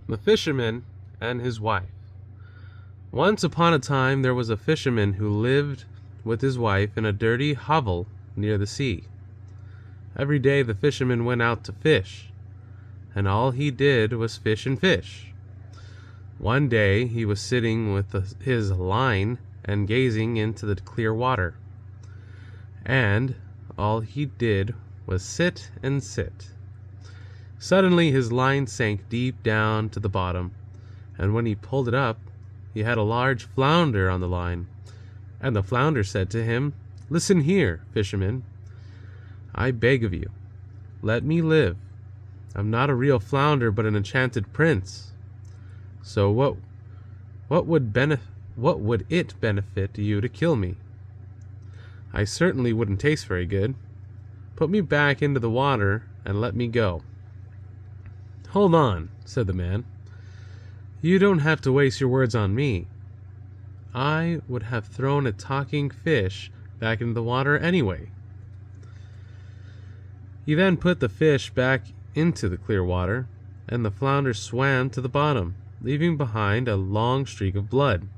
The Fisherman and His Wife. Once upon a time there was a fisherman who lived with his wife in a dirty hovel near the sea. Every day the fisherman went out to fish, and all he did was fish and fish. One day he was sitting with his line and gazing into the clear water, and all he did was sit and sit. Suddenly his line sank deep down to the bottom, and when he pulled it up, he had a large flounder on the line. And the flounder said to him, "Listen here, fisherman. I beg of you, let me live. I'm not a real flounder, but an enchanted prince. So what would it benefit you to kill me? I certainly wouldn't taste very good. Put me back into the water and let me go." "Hold on," said the man. "You don't have to waste your words on me. I would have thrown a talking fish back into the water anyway." He then put the fish back into the clear water, and the flounder swam to the bottom, leaving behind a long streak of blood.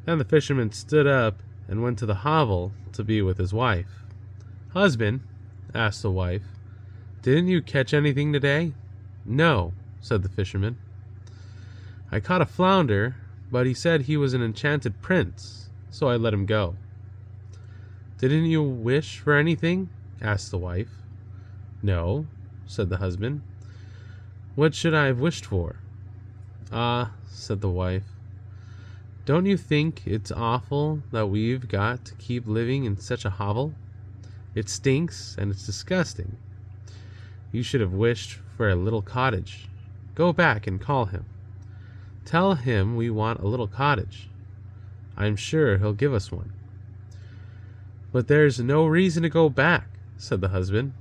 Then the fisherman stood up and went to the hovel to be with his wife. "Husband," asked the wife, "didn't you catch anything today?" "No," said the fisherman. "I caught a flounder, but he said he was an enchanted prince, so I let him go." "Didn't you wish for anything?" asked the wife. "No," said the husband. "What should I have wished for?" "Ah," said the wife, "don't you think it's awful that we've got to keep living in such a hovel? It stinks and it's disgusting. You should have wished for a little cottage. Go back and call him. Tell him we want a little cottage. I'm sure he'll give us one." "But there's no reason to go back," said the husband.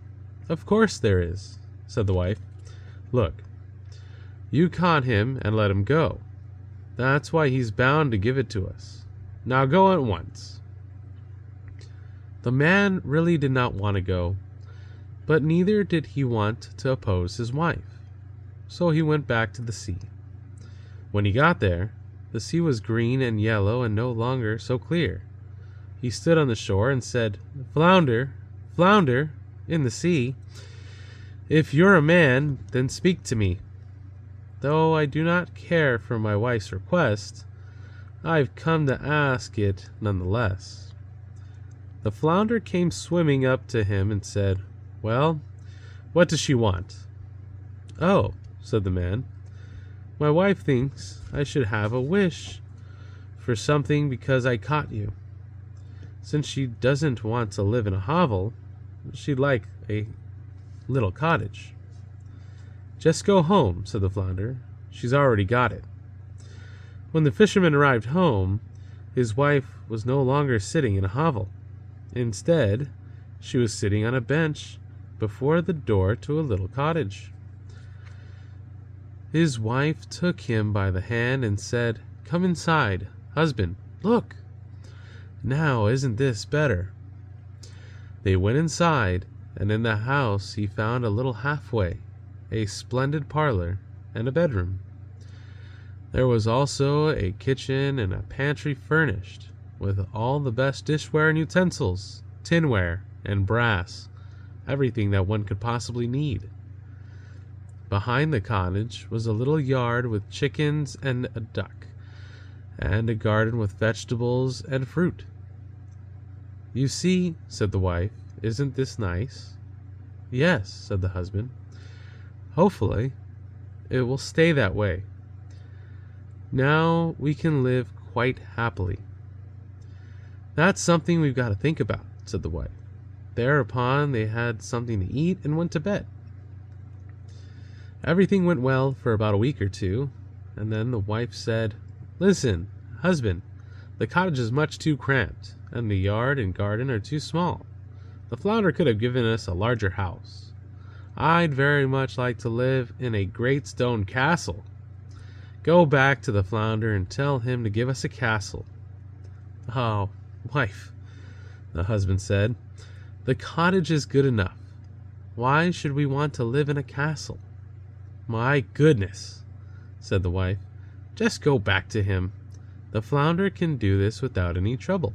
"Of course there is," said the wife. "Look, you caught him and let him go. That's why he's bound to give it to us. Now go at once." The man really did not want to go, but neither did he want to oppose his wife. So he went back to the sea. When he got there, the sea was green and yellow and no longer so clear. He stood on the shore and said, "Flounder, flounder, in the sea, if you're a man, then speak to me. Though I do not care for my wife's request, I've come to ask it nonetheless." The flounder came swimming up to him and said, "Well, what does she want?" "Oh," said the man, "my wife thinks I should have a wish for something because I caught you. Since she doesn't want to live in a hovel, she'd like a little cottage." "Just go home," said the flounder. "She's already got it." When the fisherman arrived home, his wife was no longer sitting in a hovel. Instead, she was sitting on a bench before the door to a little cottage. His wife took him by the hand and said, "Come inside, husband. Look! Now, isn't this better?" They went inside, and in the house he found a little halfway, a splendid parlor, and a bedroom. There was also a kitchen and a pantry furnished with all the best dishware and utensils, tinware and brass, everything that one could possibly need. Behind the cottage was a little yard with chickens and a duck, and a garden with vegetables and fruit. "You see," said the wife, "isn't this nice?" "Yes," said the husband. "Hopefully, it will stay that way. Now we can live quite happily." "That's something we've got to think about," said the wife. Thereupon they had something to eat and went to bed. Everything went well for about a week or two, and then the wife said, "Listen, husband, the cottage is much too cramped, and the yard and garden are too small. The flounder could have given us a larger house. I'd very much like to live in a great stone castle. Go back to the flounder and tell him to give us a castle." "Oh, wife," the husband said, "the cottage is good enough. Why should we want to live in a castle?" "My goodness," said the wife. "Just go back to him. The flounder can do this without any trouble."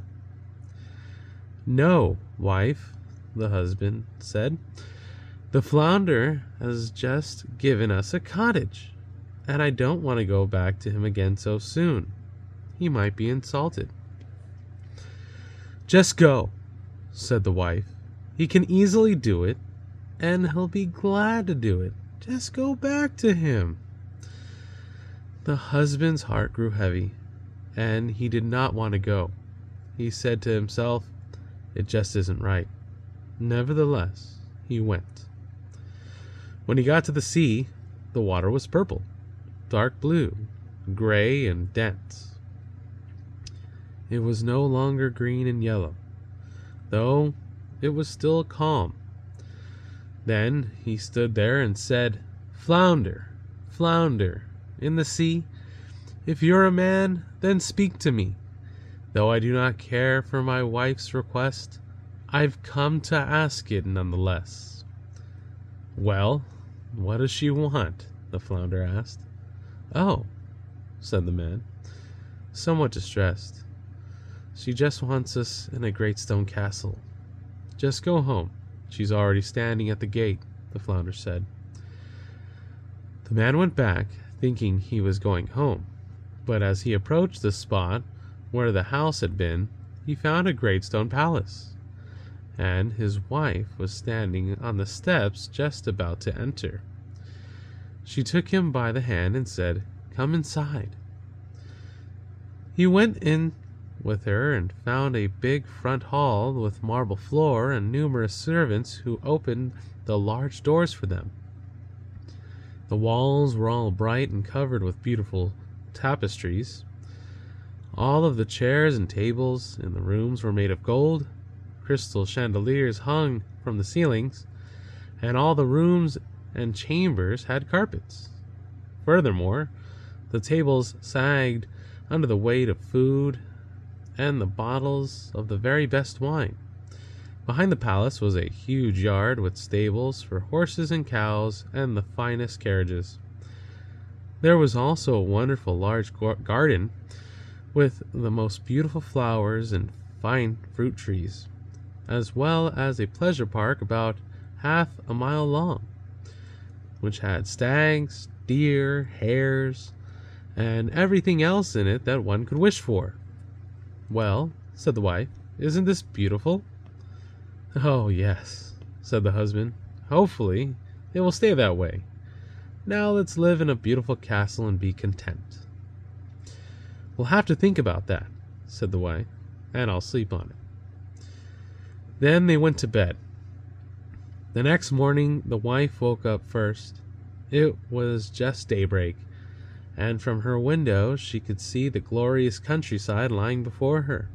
"No, wife," the husband said. "The flounder has just given us a cottage, and I don't want to go back to him again so soon. He might be insulted." "Just go," said the wife. "He can easily do it, and he'll be glad to do it. Just go back to him." The husband's heart grew heavy, and he did not want to go. He said to himself, "It just isn't right." Nevertheless, he went. When he got to the sea, the water was purple, dark blue, gray, and dense. It was no longer green and yellow, though it was still calm. Then he stood there and said, "Flounder, flounder, in the sea, if you're a man, then speak to me. Though I do not care for my wife's request, I've come to ask it nonetheless." "Well, what does she want?" the flounder asked. "Oh," said the man, somewhat distressed. "She just wants us in a great stone castle. Just go home. She's already standing at the gate," the flounder said. The man went back, thinking he was going home, but as he approached the spot where the house had been, he found a great stone palace, and his wife was standing on the steps just about to enter. She took him by the hand and said, "Come inside." He went in with her and found a big front hall with marble floor and numerous servants who opened the large doors for them. The walls were all bright and covered with beautiful tapestries. All of the chairs and tables in the rooms were made of gold. Crystal chandeliers hung from the ceilings, and all the rooms and chambers had carpets. Furthermore, the tables sagged under the weight of food and the bottles of the very best wine. Behind the palace was a huge yard with stables for horses and cows and the finest carriages. There was also a wonderful large garden with the most beautiful flowers and fine fruit trees, as well as a pleasure park about half a mile long, which had stags, deer, hares, and everything else in it that one could wish for. "Well," said the wife, "isn't this beautiful?" "Oh, yes," said the husband. "Hopefully it will stay that way. Now let's live in a beautiful castle and be content." "We'll have to think about that," said the wife, "and I'll sleep on it." Then they went to bed. The next morning the wife woke up first. It was just daybreak, and from her window she could see the glorious countryside lying before her.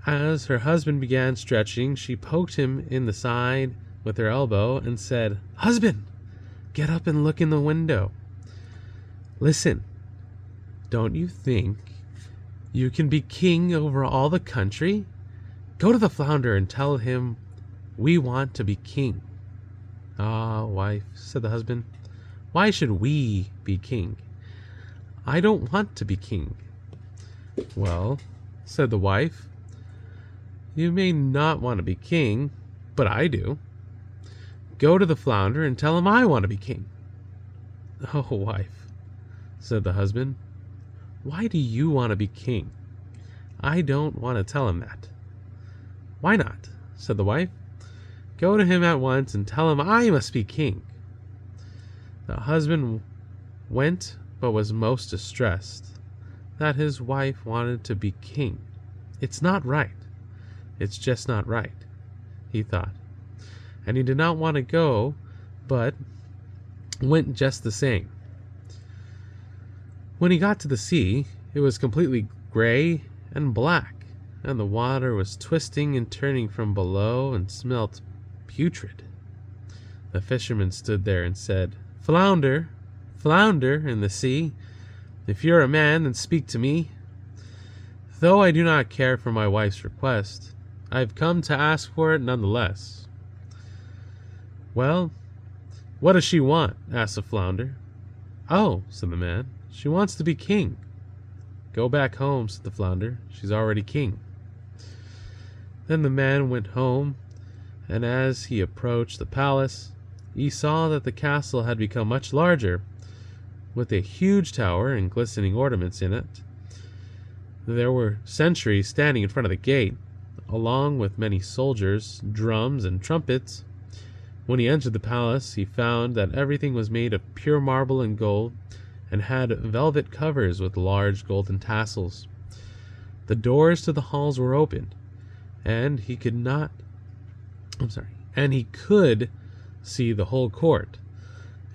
As her husband began stretching, she poked him in the side with her elbow and said, "Husband, get up and look in the window. Listen, don't you think you can be king over all the country? Go to the flounder and tell him we want to be king." "Ah, wife," said the husband, "why should we be king? I don't want to be king." "Well," said the wife, "you may not want to be king, but I do. Go to the flounder and tell him I want to be king." "Oh, wife," said the husband, "why do you want to be king? I don't want to tell him that." "Why not?" said the wife. "Go to him at once and tell him I must be king." The husband went, but was most distressed that his wife wanted to be king. "It's not right. It's just not right," he thought. And he did not want to go, but went just the same. When he got to the sea, it was completely gray and black, and the water was twisting and turning from below and smelt putrid. The fisherman stood there and said, "Flounder, flounder in the sea, if you're a man, then speak to me. Though I do not care for my wife's request, I've come to ask for it nonetheless." "Well, what does she want?" asked the flounder. "Oh," said the man, "she wants to be king." "Go back home," said the flounder. "She's already king." Then the man went home, and as he approached the palace, he saw that the castle had become much larger, with a huge tower and glistening ornaments in it. There were sentries standing in front of the gate, along with many soldiers, drums, and trumpets. When he entered the palace, he found that everything was made of pure marble and gold, and had velvet covers with large golden tassels. The doors to the halls were open, and he could see the whole court.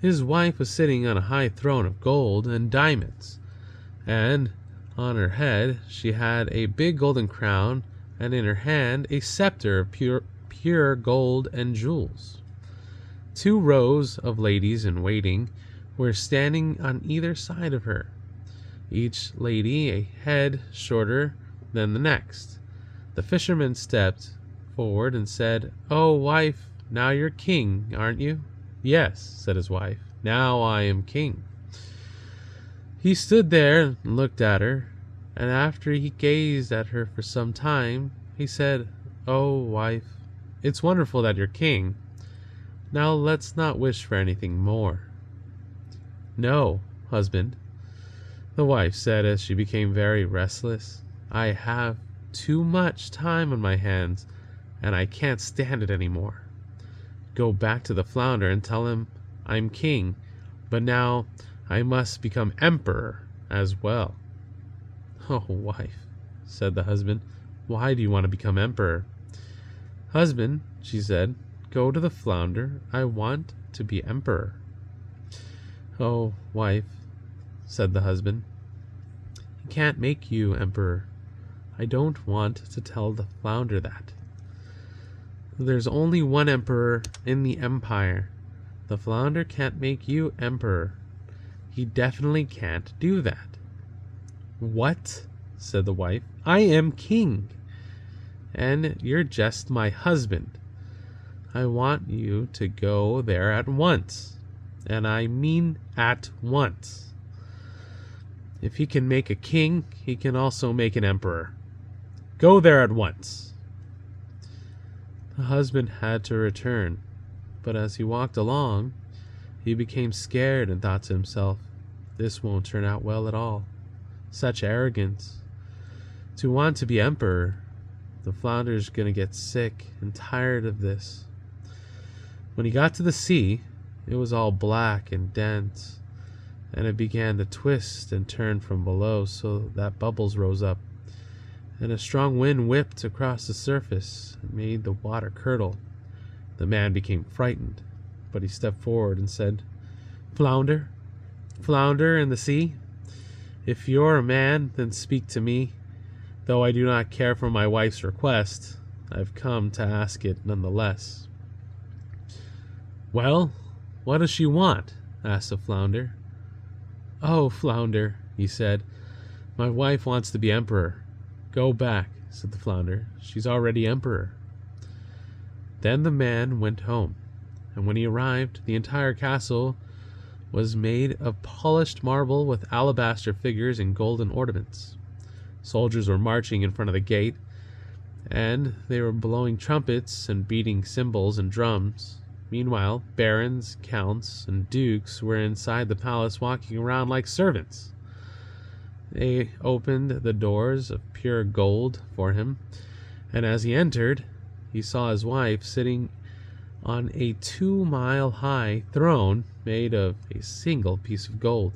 His wife was sitting on a high throne of gold and diamonds, and on her head she had a big golden crown, and in her hand a scepter of pure gold and jewels. 2 rows of ladies in waiting were standing on either side of her, each lady a head shorter than the next. The fisherman stepped forward and said, "Oh, wife, now you're king, aren't you?" "Yes," said his wife, "now I am king." He stood there and looked at her, and after he gazed at her for some time, he said, "Oh, wife, it's wonderful that you're king. Now let's not wish for anything more." "No, husband," the wife said as she became very restless. "I have too much time on my hands, and I can't stand it anymore. Go back to the flounder and tell him I'm king, but now I must become emperor as well." "Oh, wife," said the husband, "why do you want to become emperor?" "Husband," she said, "go to the flounder. I want to be emperor." "Oh, wife," said the husband, "he can't make you emperor. I don't want to tell the flounder that. There's only one emperor in the empire. The flounder can't make you emperor. He definitely can't do that." "What?" said the wife. "I am king, and you're just my husband. I want you to go there at once, and I mean at once. If he can make a king, he can also make an emperor. Go there at once." The husband had to return, but as he walked along, he became scared and thought to himself, "This won't turn out well at all. Such arrogance. To want to be emperor. The flounder's going to get sick and tired of this." When he got to the sea, it was all black and dense, and it began to twist and turn from below so that bubbles rose up, and a strong wind whipped across the surface and made the water curdle. The man became frightened, but he stepped forward and said, "Flounder, flounder in the sea, if you're a man, then speak to me. Though I do not care for my wife's request, I've come to ask it nonetheless." "Well, what does she want?" asked the flounder. "Oh, flounder," he said, "my wife wants to be emperor." "Go back," said the flounder. "She's already emperor." Then the man went home, and when he arrived, the entire castle was made of polished marble with alabaster figures and golden ornaments. Soldiers were marching in front of the gate, and they were blowing trumpets and beating cymbals and drums. Meanwhile, barons, counts, and dukes were inside the palace walking around like servants. They opened the doors of pure gold for him, and as he entered, he saw his wife sitting on a 2-mile-high throne made of a single piece of gold.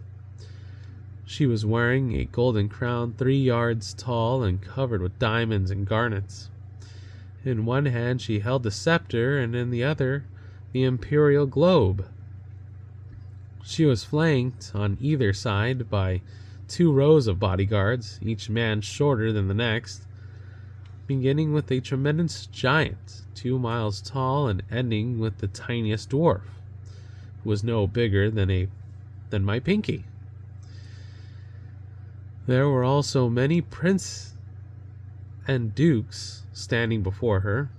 She was wearing a golden crown 3 yards tall and covered with diamonds and garnets. In one hand she held the scepter, and in the other the imperial globe. She was flanked on either side by 2 rows of bodyguards, each man shorter than the next, beginning with a tremendous giant 2 miles tall and ending with the tiniest dwarf, who was no bigger than my pinky. There were also many princes and dukes standing before her,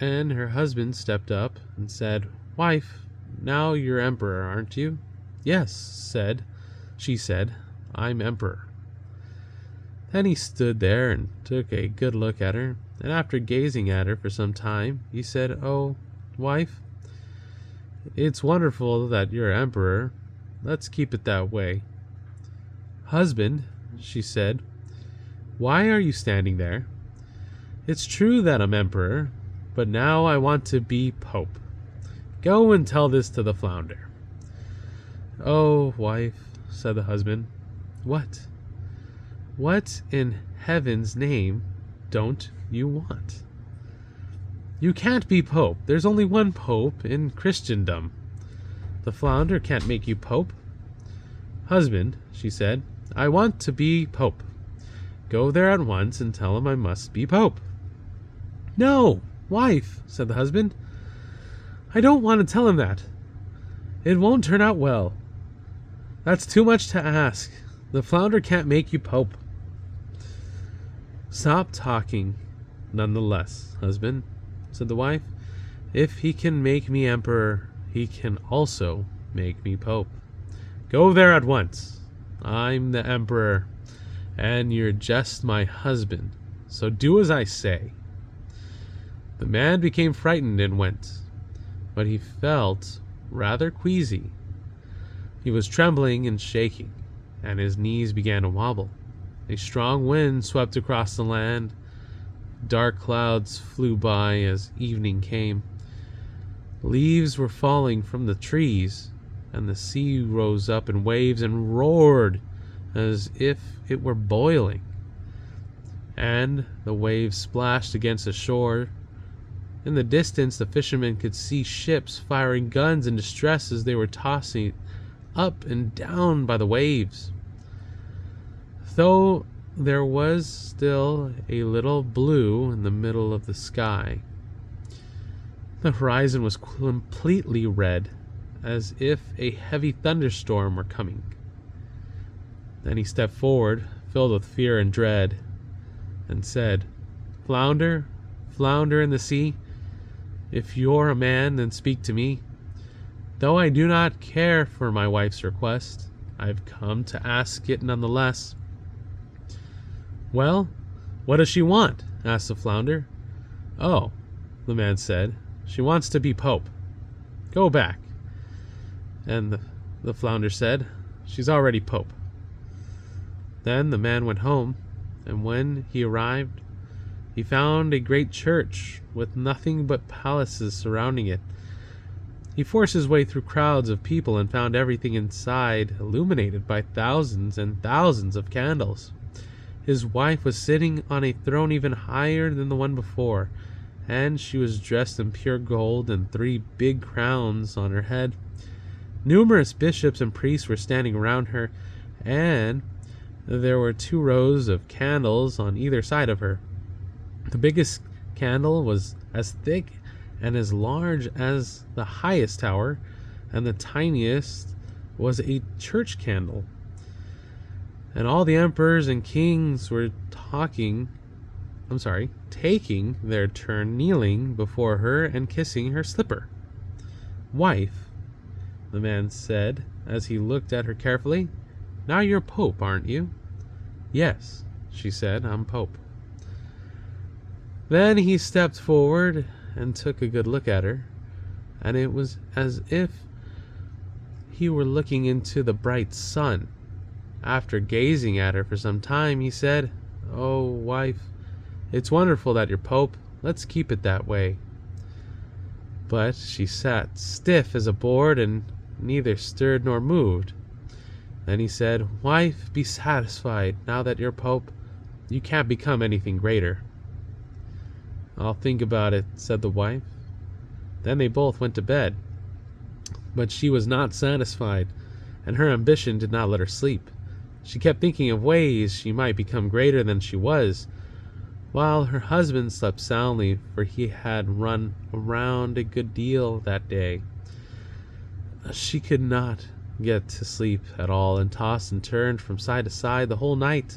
and her husband stepped up and said, "Wife, now you're emperor, aren't you?" Yes, she said, I'm emperor. Then he stood there and took a good look at her, and after gazing at her for some time, he said, Oh, wife, it's wonderful that you're emperor. Let's keep it that way. Husband, she said, why are you standing there? It's true that I'm emperor, but now I want to be pope. Go and tell this to the flounder. Oh, wife, said the husband, what? What in heaven's name don't you want? You can't be pope. There's only one pope in Christendom. The flounder can't make you pope. Husband, she said, I want to be pope. Go there at once and tell him I must be pope. No, wife, said the husband. I don't want to tell him that. It won't turn out well. That's too much to ask. The flounder can't make you pope. Stop talking, nonetheless, husband, said the wife. If he can make me emperor, he can also make me pope. Go there at once. I'm the emperor, and you're just my husband, so do as I say. The man became frightened and went, but he felt rather queasy. He was trembling and shaking, and his knees began to wobble. A strong wind swept across the land. Dark clouds flew by as evening came. Leaves were falling from the trees, and the sea rose up in waves and roared as if it were boiling. And the waves splashed against the shore. In the distance, the fishermen could see ships firing guns in distress as they were tossing up and down by the waves. Though there was still a little blue in the middle of the sky, the horizon was completely red, as if a heavy thunderstorm were coming. Then he stepped forward, filled with fear and dread, and said, Flounder, flounder in the sea, if you're a man, then speak to me. Though I do not care for my wife's request, I've come to ask it nonetheless. Well, what does she want? Asked the flounder. Oh, the man said, she wants to be pope. Go back. And the flounder said, she's already pope. Then the man went home, and when he arrived, he found a great church with nothing but palaces surrounding it. He forced his way through crowds of people and found everything inside illuminated by thousands and thousands of candles. His wife was sitting on a throne even higher than the one before, and she was dressed in pure gold and 3 big crowns on her head. Numerous bishops and priests were standing around her, and there were 2 rows of candles on either side of her. The biggest candle was as thick and as large as the highest tower, and the tiniest was a church candle. And all the emperors and kings were taking their turn kneeling before her and kissing her slipper. Wife, the man said as he looked at her carefully, now you're pope, aren't you? Yes, she said, I'm pope. Then he stepped forward and took a good look at her, and it was as if he were looking into the bright sun. After gazing at her for some time, he said, Oh, wife, it's wonderful that you're pope. Let's keep it that way. But she sat stiff as a board and neither stirred nor moved. Then he said, Wife, be satisfied. Now that you're pope, you can't become anything greater. I'll think about it, said the wife. Then they both went to bed. But she was not satisfied, and her ambition did not let her sleep. She kept thinking of ways she might become greater than she was, while her husband slept soundly, for he had run around a good deal that day. She could not get to sleep at all and tossed and turned from side to side the whole night,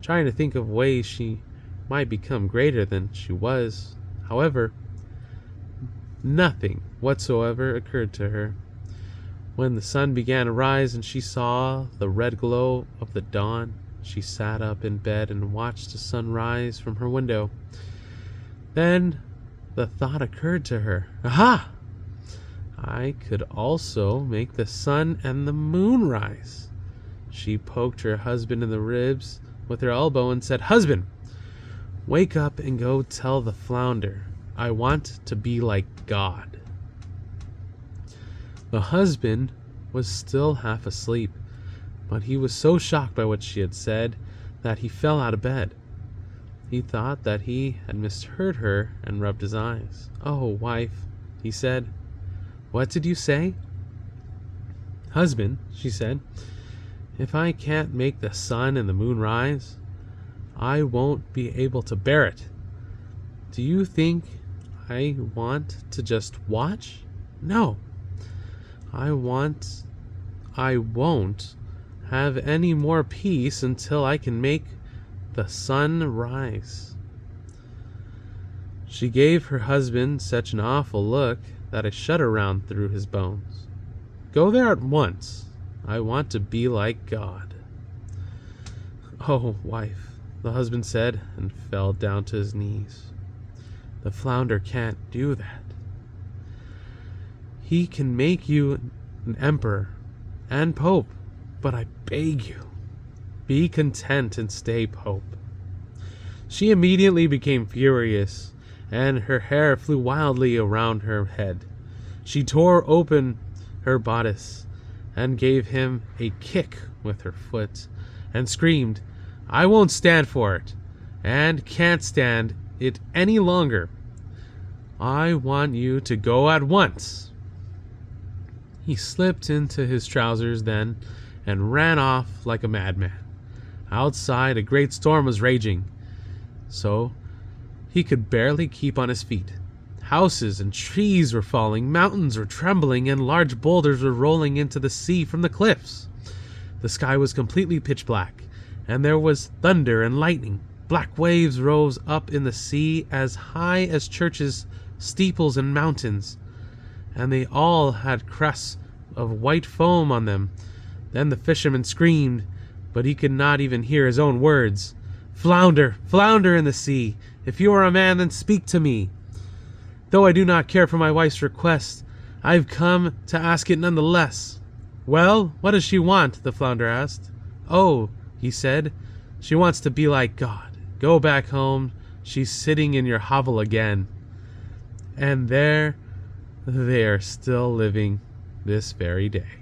trying to think of ways she might become greater than she was. However, nothing whatsoever occurred to her. When the sun began to rise and she saw the red glow of the dawn, she sat up in bed and watched the sun rise from her window. Then the thought occurred to her, "Aha! I could also make the sun and the moon rise." She poked her husband in the ribs with her elbow and said, "Husband, wake up and go tell the flounder I want to be like God." The husband was still half asleep, but he was so shocked by what she had said that he fell out of bed. He thought that he had misheard her and rubbed his eyes. "Oh, wife," he said, "what did you say?" "Husband," she said, "if I can't make the sun and the moon rise, I won't be able to bear it. Do you think I want to just watch? No. I won't have any more peace until I can make the sun rise." She gave her husband such an awful look that a shudder ran through his bones. "Go there at once. I want to be like God." "Oh, wife," the husband said, and fell down to his knees. "The flounder can't do that. He can make you an emperor and pope, but I beg you, be content and stay pope." She immediately became furious, and her hair flew wildly around her head. She tore open her bodice and gave him a kick with her foot and screamed, "I won't stand for it, and can't stand it any longer. I want you to go at once." He slipped into his trousers then and ran off like a madman. Outside, a great storm was raging, so he could barely keep on his feet. Houses and trees were falling, mountains were trembling, and large boulders were rolling into the sea from the cliffs. The sky was completely pitch black, and there was thunder and lightning. Black waves rose up in the sea as high as churches, steeples, and mountains, and they all had crests of white foam on them. Then the fisherman screamed, but he could not even hear his own words. "Flounder, flounder in the sea, if you are a man, then speak to me. Though I do not care for my wife's request, I've come to ask it nonetheless." "Well, what does she want?" the flounder asked. "Oh," he said, "she wants to be like God. Go back home. She's sitting in your hovel again." And there they are still living this very day.